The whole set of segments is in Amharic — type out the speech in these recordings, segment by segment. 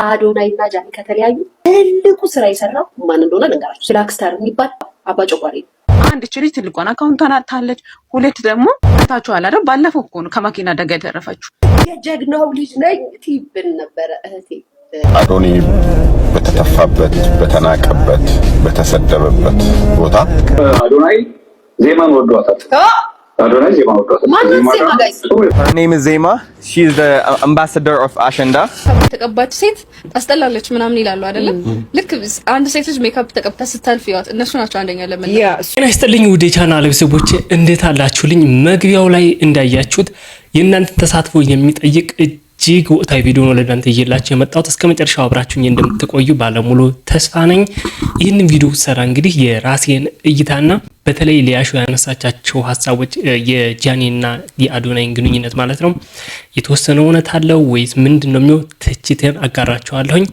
አዶናይና ጃኒ ከተለያዩ ትልቁ ስራ የሰራው ማን እንደሆነ ልንገራችሁ። ስለ አክስታር የሚባል አባ ጨጓሬ ነው። አንድ ችሪ ትልቋን አካውንቷን አጣለች። ሁለት ደግሞ ታችኋል አይደል? ባለፈው እኮ ነው ከመኪና አደጋ የተረፈችው። የጀግናው ልጅ ነኝ ትይብን ነበረ እህቴ። አዶኒ በተተፋበት፣ በተናቀበት፣ በተሰደበበት ቦታ አዶናይ ዜማን ወዷታል። አዶናይ ዜማ ወዷታል። Her name is Zema. She is the ambassador of Ashenda. ተቀባች ሴት ታስጠላለች ምናምን ይላሉ አይደለ? ልክ አንድ ሴት ልጅ ሜካፕ ተቀብታ ስታልፍ ይዋት እነሱ ናቸው አንደኛ ለምን ጤና ይስጥልኝ ውድ የቻናል ቤተሰቦች እንዴት አላችሁልኝ? መግቢያው ላይ እንዳያችሁት የእናንተን ተሳትፎ የሚጠይቅ እጅግ ወቅታዊ ቪዲዮ ነው ለእናንተ ይዤላችሁ የመጣሁት። እስከ መጨረሻው አብራችሁኝ እንደምትቆዩ ባለሙሉ ተስፋ ነኝ። ይህንን ቪዲዮ ሰራ እንግዲህ የራሴን እይታና በተለይ ሊያሾ ያነሳቻቸው ሐሳቦች የጃኒና የአዶናይን ግንኙነት ማለት ነው የተወሰነ እውነት አለው ወይስ ምንድነው የሚው ትችቴን አጋራችኋለሁኝ።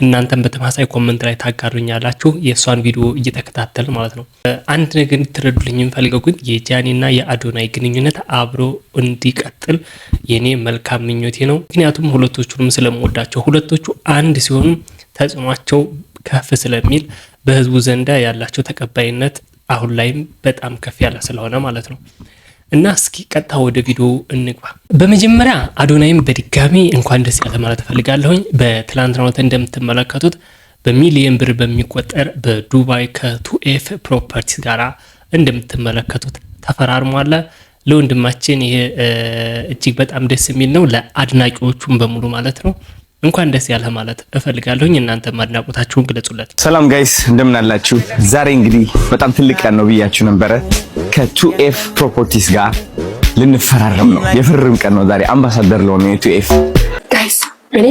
እናንተም በተመሳሳይ ኮሜንት ላይ ታጋሩኛላችሁ የሷን ቪዲዮ እየተከታተል ማለት ነው። አንድ ነገር እንድትረዱልኝ የምፈልገው ግን የጃኒና የአዶናይ ግንኙነት አብሮ እንዲቀጥል የኔ መልካም ምኞቴ ነው። ምክንያቱም ሁለቶቹንም ስለምወዳቸው ሁለቶቹ አንድ ሲሆኑ ተጽዕኗቸው ከፍ ስለሚል በህዝቡ ዘንዳ ያላቸው ተቀባይነት አሁን ላይም በጣም ከፍ ያለ ስለሆነ ማለት ነው። እና እስኪ ቀጥታ ወደ ቪዲዮ እንግባ። በመጀመሪያ አዶናይም በድጋሚ እንኳን ደስ ያለ ማለት ፈልጋለሁኝ። በትላንትናው ዕለት እንደምትመለከቱት በሚሊየን ብር በሚቆጠር በዱባይ ከቱኤፍ ፕሮፐርቲስ ጋራ እንደምትመለከቱት ተፈራርሟል። ለወንድማችን ይሄ እጅግ በጣም ደስ የሚል ነው። ለአድናቂዎቹም በሙሉ ማለት ነው እንኳን ደስ ያለ ማለት እፈልጋለሁኝ። እናንተ ማድናቆታችሁን ግለጹለት። ሰላም ጋይስ እንደምን አላችሁ? ዛሬ እንግዲህ በጣም ትልቅ ቀን ነው ብያችሁ ነበረ። ከቱኤፍ ፕሮፐርቲስ ጋር ልንፈራረም ነው። የፍርም ቀን ነው ዛሬ። አምባሳደር ለሆነ የቱኤፍ ጋይስ እኔ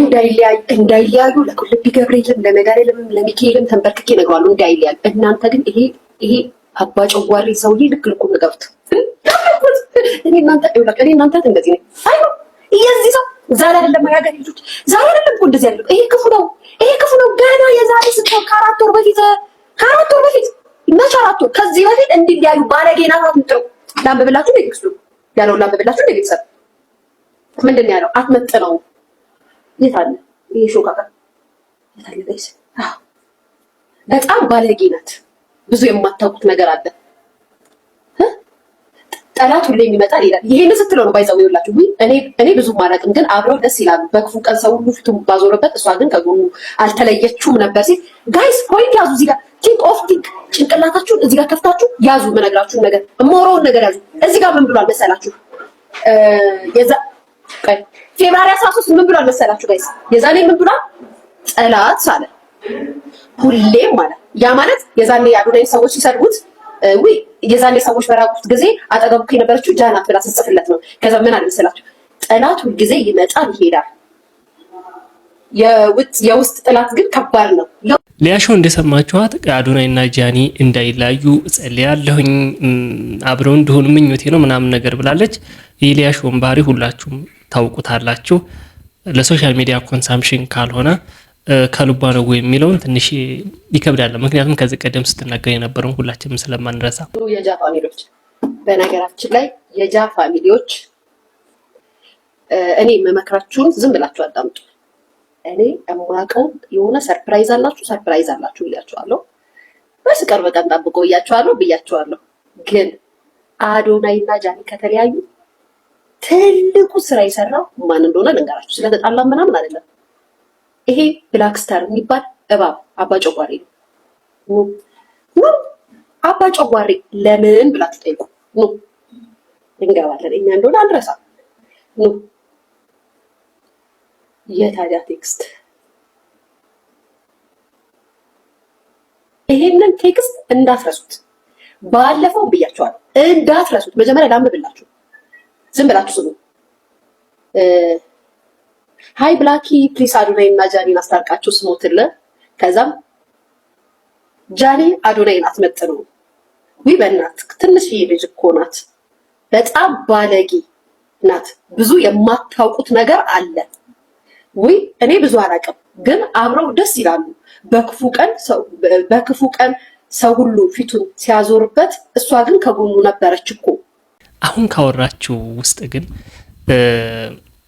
እንዳይለያዩ ለቁልቢ ገብርኤልም ለመድኃኒዓለምም ለሚካኤልም ተንበርክኬ እነግረዋለሁ እንዳይለያዩ። እናንተ ግን ይሄ አባ ጨጓሬ ሰውዬ ልክ ንገሩት። እኔ እናንተ እንደዚህ ነው አይ ነው የዚህ ሰው ዛሬ አይደለም ያገር ልጅ ዛሬ አይደለም እኮ እንደዚህ ያለው ይሄ ክፉ ነው። ገና የዛሬ ስንት ከአራት ወር በፊት መቼ አራት ወር ከዚህ በፊት እንዲያዩ ባለጌና አትመጥሩ ላምብላችሁ ለይክሱ ያለው ላምብላችሁ ለይክሰብ ምንድን ያለው አትመጥነው የታለ ይሄ ሾካካ የታለ ጋይስ በጣም ባለጌ ናት። ብዙ የማታውቁት ነገር አለ። ጠላት ሁሉ የሚመጣ ይላል። ይሄን ስትለው ነው ባይዛው ይውላችሁ። እኔ ብዙ ማራቅም ግን አብረው ደስ ይላሉ። በክፉ ቀን ሰው ሁሉ ፊቱን ባዞረበት እሷ ግን ከጎኑ አልተለየችውም ነበር ሲል ጋይስ ፖይንት ያዙ። እዚህ ጋር ቲንክ ኦፍ ቲንክ ጭንቅላታችሁን እዚህ ጋር ከፍታችሁ ያዙ። መነግራችሁን ነገር እሞሮውን ነገር ያዙ። እዚህ ጋር ምን ብሏል መሰላችሁ? ፌብራሪ 13 ምን ብሏል መሰላችሁ ጋይስ? የዛኔ ምን ብሏል? ጠላት አለ ሁሌም ማለት ያ ማለት የዛኔ አዶናይ ሰዎች ሲሰድቡት የዛኔ ሰዎች በራቁት ጊዜ አጠገቡ ከነበረችው ጃናት ብላ ስትጽፍለት ነው። ከዛ ምን አለ መሰላችሁ? ጠላት ሁሉ ጊዜ ይመጣል ይሄዳል፣ የውስጥ ጠላት ግን ከባድ ነው። ሊያሾ እንደሰማችኋት አዶናይና ጃኒ እንዳይለያዩ ጸልያለሁኝ አብረው እንደሆኑ ምኞቴ ነው ምናምን ነገር ብላለች። የሊያሾን ባህሪ ሁላችሁም ታውቁታላችሁ። ለሶሻል ሚዲያ ኮንሳምፕሽን ካልሆነ ከልቧ ነው የሚለውን ትንሽ ይከብዳል። ምክንያቱም ከዚህ ቀደም ስትናገር የነበረውን ሁላችንም ስለማንረሳ የጃ ፋሚሊዎች በነገራችን ላይ የጃ ፋሚሊዎች እኔ መመክራችሁን ዝም ብላችሁ አዳምጡ። እኔ የማውቀው የሆነ ሰርፕራይዝ አላችሁ ብያችኋለሁ። በስቀር በቀን ጠብቆ ብያችኋለሁ። ግን አዶናይና ጃኒ ከተለያዩ ትልቁ ስራ የሰራው ማን እንደሆነ ልንገራችሁ። ስለተጣላ ምናምን አይደለም። ይሄ ብላክ ስታር የሚባል እባብ አባ ጨጓሬ ነው። አባ ጨጓሬ ለምን ብላችሁ ጠይቁ። እንገባለን እኛ እንደሆነ አንረሳም። የታዲያ ቴክስት ይሄንን ቴክስት እንዳትረሱት። ባለፈው ብያችኋለሁ እንዳትረሱት። መጀመሪያ ላምብላችሁ ዝም ብላችሁ ስሙ። ሃይ ብላኪ ፕሊስ አዶናይና ጃኒን አስታርቃችሁ ስሞትለ። ከዛም ጃኒ አዶናይን አትመጥኑ። በእናት ትንሽዬ ልጅ እኮ ናት። በጣም ባለጌ ናት። ብዙ የማታውቁት ነገር አለ። እኔ ብዙ አላውቅም፣ ግን አብረው ደስ ይላሉ። በክፉ ቀን ሰው ሁሉ ፊቱን ሲያዞርበት እሷ ግን ከጎኑ ነበረች እኮ። አሁን ካወራችሁ ውስጥ ግን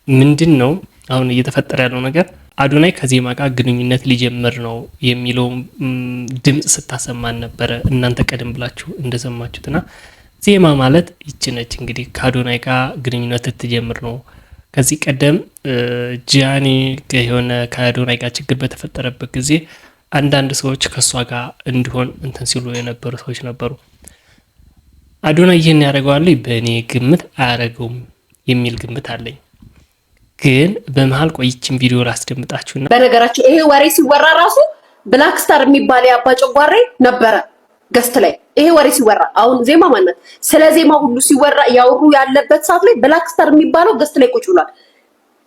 ምንድን ነው አሁን እየተፈጠረ ያለው ነገር? አዶናይ ከዜማ ጋር ግንኙነት ሊጀምር ነው የሚለው ድምጽ ስታሰማን ነበረ እናንተ ቀደም ብላችሁ እንደሰማችሁትና ዜማ ማለት ይች ነች እንግዲህ ከአዶናይ ጋር ግንኙነት ልትጀምር ነው። ከዚህ ቀደም ጃኒ የሆነ ከአዶናይ ጋር ችግር በተፈጠረበት ጊዜ አንዳንድ ሰዎች ከሷ ጋር እንዲሆን እንትን ሲሉ የነበሩ ሰዎች ነበሩ። አዶናይ ይህን ያደርገዋል በእኔ ግምት አያደርገውም የሚል ግምት አለኝ። ግን በመሃል ቆይችን ቪዲዮ ላስደምጣችሁና በነገራችን ይሄ ወሬ ሲወራ ራሱ ብላክ ስታር የሚባል የአባ ጨጓሬ ነበረ ገስት ላይ ይሄ ወሬ ሲወራ አሁን ዜማ ማለት ስለ ዜማ ሁሉ ሲወራ ያወሩ ያለበት ሰዓት ላይ ብላክ ስታር የሚባለው ገስት ላይ ቁጭ ብሏል።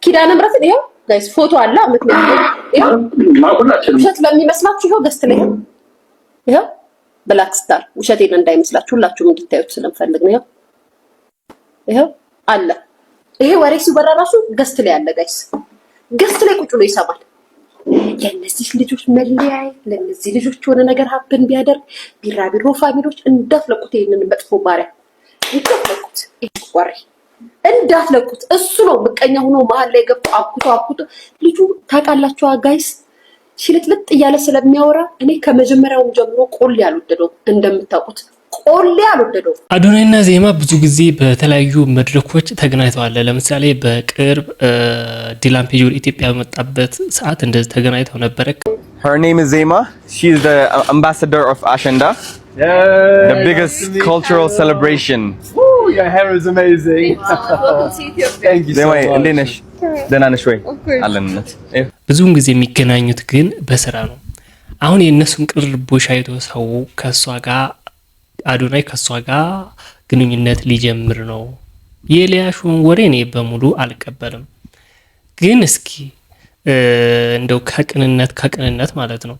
ኪዳነ ምሕረት ይሄው ጋይስ ፎቶ አለ ምክንያቱም ይሄው ውሸት ለሚመስላችሁ ይሄው ገስት ላይ ይሄው ብላክ ስታር ውሸቴን እንዳይመስላችሁ ሁላችሁም እንድታዩት ስለምፈልግ ነው። ይሄው አለ ይሄ ወሬ ሲወራ ራሱ ገስት ላይ አለ ጋይስ ገስት ላይ ቁጭ ብሎ ይሰማል። የነዚህ ልጆች መለያየት ለነዚህ ልጆች የሆነ ነገር ሀፕን ቢያደርግ ቢራቢሮ ፋሚሊዎች እንዳትለቁት ይሄንን መጥፎ ባሪያ እንዳትለቁት ይቆሬ እንዳትለቁት እሱ ነው ምቀኛ ሆኖ መሀል ላይ ገብቶ አኩቶ ልጁ ታውቃላችሁ ጋይስ ሽልጥልጥ እያለ ስለሚያወራ እኔ ከመጀመሪያውም ጀምሮ ቆሌ ያልወደደው እንደምታውቁት ቆሌ ያልወደደው። አዶናይና ዜማ ብዙ ጊዜ በተለያዩ መድረኮች ተገናኝተዋል። ለምሳሌ በቅርብ ዲላን ፔጅ ወደ ኢትዮጵያ በመጣበት ሰዓት እንደዚህ ተገናኝተው ነበረ። Her name is Zema. She is the ambassador of Ashenda. The biggest cultural celebration. Ooh, your hair is amazing. Thank you so much. እንዴት ነሽ? ደህና ነሽ ወይ? አለንነት ብዙውን ጊዜ የሚገናኙት ግን በስራ ነው። አሁን የእነሱን ቅርቦሽ አይቶ ሰው ከሷ ጋር አዶናይ ከሷ ጋር ግንኙነት ሊጀምር ነው የሊያሹን ወሬ እኔ በሙሉ አልቀበልም። ግን እስኪ እንደው ከቅንነት ማለት ነው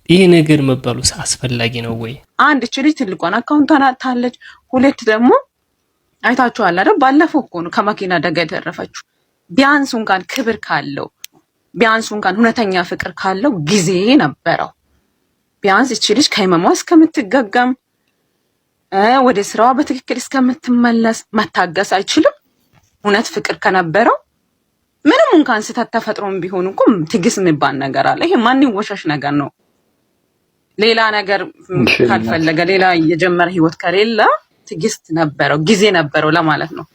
ይሄ ነገር መባሉ አስፈላጊ ነው ወይ? አንድ እቺ ልጅ ትልቋን አካውንቷን አጣለች። ሁለት ደግሞ አይታችኋል አይደል? ባለፈው እኮ ነው ከመኪና አደጋ የተረፈችው። ቢያንስ እንኳን ክብር ካለው ቢያንስ እንኳን እውነተኛ ፍቅር ካለው ጊዜ ነበረው። ቢያንስ እቺ ልጅ ከህመሟ እስከምትገገም ወደ ስራዋ በትክክል እስከምትመለስ መታገስ አይችልም? እውነት ፍቅር ከነበረው ምንም እንኳን ስህተት ተፈጥሮም ቢሆን እኮ ትግስ የሚባል ነገር አለ። ይሄ ማን ይወሻሽ ነገር ነው። ሌላ ነገር ካልፈለገ ሌላ የጀመረ ህይወት ከሌለ ትግስት ነበረው ጊዜ ነበረው ለማለት ነው።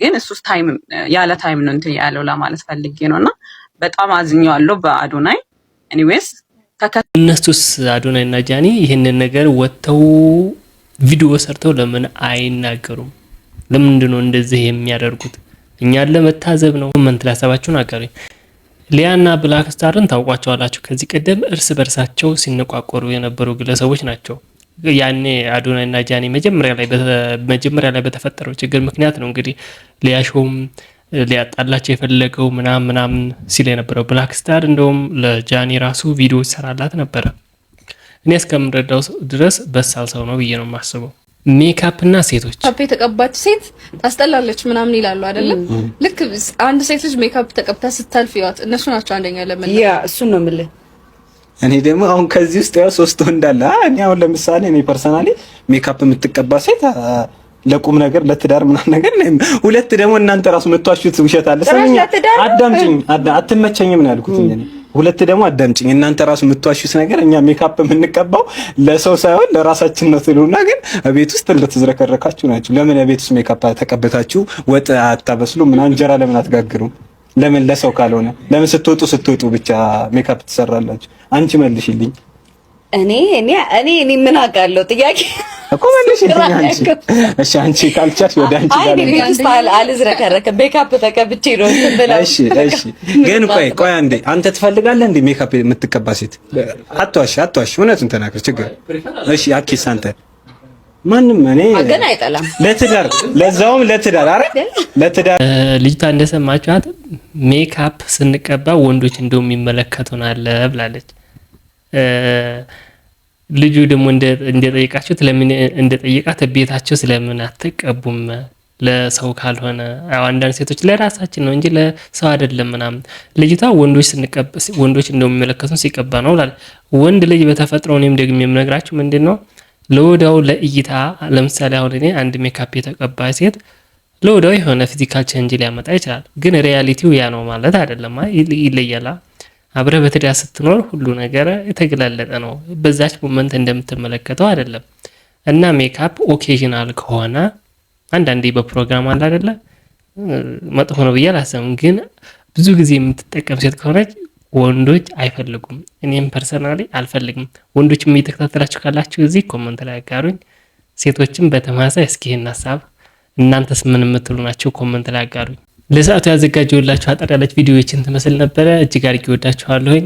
ግን እሱስ ታይም ያለ ታይም ነው እንትን ያለው ለማለት ፈልጌ ነውና በጣም አዝኛለሁ በአዶናይ። ኤኒዌይስ እነሱስ አዶናይ እና ጃኒ ይሄንን ነገር ወጥተው ቪዲዮ ሰርተው ለምን አይናገሩም? ለምንድን ነው እንደዚህ የሚያደርጉት? እኛን ለመታዘብ ነው? ኮሜንት ላይ ሀሳባችሁን አጋሩኝ። ሊያና ብላክ ስታርን ታውቋቸዋላችሁ። ከዚህ ቀደም እርስ በርሳቸው ሲነቋቆሩ የነበሩ ግለሰቦች ናቸው። ያኔ አዶናይና ጃኒ መጀመሪያ ላይ በተፈጠረው ችግር ምክንያት ነው እንግዲህ ሊያሾም ሊያጣላቸው የፈለገው ምናምን ሲል የነበረው። ብላክ ስታር እንደውም ለጃኒ ራሱ ቪዲዮ ይሰራላት ነበረ። እኔ እስከምረዳው ድረስ በሳል ሰው ነው ብዬ ነው የማስበው። ሜካፕ እና ሴቶች ሜካፕ የተቀባች ሴት ታስጠላለች ምናምን ይላሉ አይደለም? ልክ አንድ ሴት ልጅ ሜካፕ ተቀብታ ስታልፍ ይዋት እነሱ ናቸው አንደኛ ለምን ያ እሱን ነው የምልህ። እኔ ደግሞ አሁን ከዚህ ውስጥ ያው ሶስት እንዳለ እኔ አሁን ለምሳሌ እኔ ፐርሰናሊ ሜካፕ የምትቀባ ሴት ለቁም ነገር ለትዳር ምናምን ነገር ነው። ሁለት ደግሞ እናንተ ራሱ መቷችሁት ውሸት አለ። ሰምኝ አዳምጪኝ፣ አትመቸኝም ነው ያልኩት እኔ። ሁለት ደግሞ አዳምጪኝ፣ እናንተ ራሱ መቷችሁት ነገር እኛ ሜካፕ የምንቀባው ለሰው ሳይሆን ለራሳችን ነው ትሉና ግን ቤት ውስጥ እንደተዝረከረካችሁ ናችሁ። ለምን ቤት ውስጥ ሜካፕ ተቀብታችሁ ወጥ አታበስሉ? ምን እንጀራ ለምን አትጋግሩም? ለምን ለሰው ካልሆነ ለምን ስትወጡ ብቻ ሜካፕ ትሰራላችሁ? አንቺ መልሽልኝ። እኔ ምን አውቃለሁ? ጥያቄ እኮ መልሽልኝ አንቺ። እሺ አንቺ ካልቻልሽ ወደ አንቺ ጋር ቤት ውስጥ አልዝረከረከም ሜካፕ ተቀብቼ ነው እንብላ። እሺ ግን ቆይ አንዴ አንተ ትፈልጋለህ እንዴ ሜካፕ የምትቀባ ሴት? አትዋሽ፣ እውነቱን ተናገር። ችግር እሺ አኪስ አንተ ማንም እኔ ግን አይጠላም ለትዳር ለዛውም ለትዳር ለትዳር ልጅቷ እንደሰማችኋት ሜካፕ ስንቀባ ወንዶች እንደውም ይመለከቱናል ብላለች። ልጁ ደግሞ እንደጠየቃችሁት ለምን እንደጠየቃት ቤታቸው ስለምን አትቀቡም ለሰው ካልሆነ አንዳንድ ሴቶች ለራሳችን ነው እንጂ ለሰው አይደለም ምናምን። ልጅቷ ወንዶች እንደሚመለከቱን ሲቀባ ነው ብላለች። ወንድ ልጅ በተፈጥሮ እኔም ደግሞ የምነግራችሁ ምንድነው ለወዳው ለእይታ ለምሳሌ አሁን እኔ አንድ ሜካፕ የተቀባ ሴት ለወዳው የሆነ ፊዚካል ቼንጅ ሊያመጣ ይችላል። ግን ሪያሊቲው ያ ነው ማለት አይደለም። ይለያል። አብረህ በትዳር ስትኖር ሁሉ ነገር የተገላለጠ ነው። በዛች ሞመንት እንደምትመለከተው አይደለም። እና ሜካፕ ኦኬዥናል ከሆነ አንዳንዴ በፕሮግራም አለ አይደለ መጥፎ ነው ብዬ አላስብም። ግን ብዙ ጊዜ የምትጠቀም ሴት ከሆነች ወንዶች አይፈልጉም። እኔም ፐርሰናሊ አልፈልግም። ወንዶችም እየተከታተላችሁ ካላችሁ እዚህ ኮሜንት ላይ አጋሩኝ። ሴቶችም በተመሳሳይ እስኪ ይሄን ሐሳብ እናንተስ ምን የምትሉ ናቸው? ኮሜንት ላይ አጋሩኝ። ለሰዓቱ ያዘጋጀሁላችሁ አጠር ያለች ቪዲዮዎችን ትመስል ነበረ። እጅግ አድርጌ ወዳችኋለሁኝ።